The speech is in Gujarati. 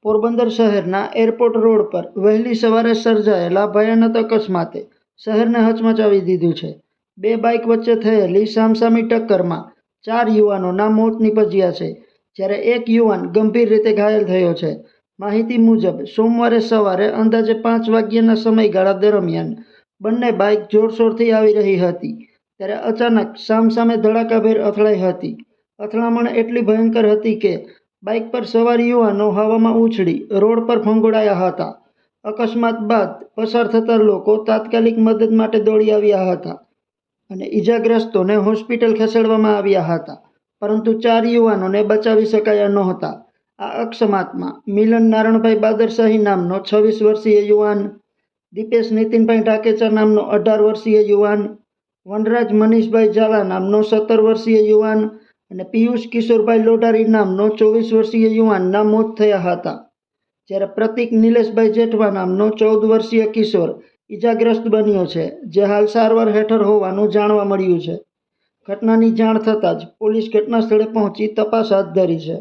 પોરબંદર શહેરના એરપોર્ટ રોડ પર વહેલી સવારે સર્જાયેલા ભયાનક અકસ્માતે શહેરને હચમચાવી દીધું છે। બે બાઇક વચ્ચે થયેલી સામસામી ટક્કરમાં 4 યુવાનોના મોત નીપજ્યા છે, જ્યારે એક યુવાન ગંભીર રીતે ઘાયલ થયો છે। માહિતી મુજબ સોમવારે સવારે અંદાજે 5 વાગ્યાના સમયગાળા દરમિયાન બંને બાઇક જોરશોરથી આવી રહી હતી, ત્યારે અચાનક સામસામે ધડાકાભેર અથડાઈ હતી। અથડામણ એટલી ભયંકર હતી કે બાઇક પર સવાર યુવાનો હવામાં ઉછળી રોડ પર ફંગોળાયા હતા। અકસ્માત બાદ પસાર થતા લોકો તાત્કાલિક મદદ માટે દોડી આવ્યા હતા અને ઈજાગ્રસ્તોને હોસ્પિટલ ખસેડવામાં આવ્યા હતા, પરંતુ 4 યુવાનોને બચાવી શકાયા નહોતા। આ અકસ્માતમાં મિલન નારણભાઈ બાદરશાહી નામનો 26 વર્ષીય યુવાન, દીપેશ નીતિનભાઈ ઢાકેચા નામનો 18 વર્ષીય યુવાન, વનરાજ મનીષભાઈ ઝાલા નામનો 17 વર્ષીય યુવાન અને પિયુષ કિશોરભાઈ લોઢારી નામનો 24 વર્ષીય યુવાનના મોત થયા હતા, જ્યારે પ્રતિક નિલેશભાઈ જેઠવા નામનો 14 વર્ષીય કિશોર ઈજાગ્રસ્ત બન્યો છે, જે હાલ સારવાર હેઠળ હોવાનું જાણવા મળ્યું છે। ઘટનાની જાણ થતાં જ પોલીસ ઘટના સ્થળે પહોંચી તપાસ હાથ ધરી છે।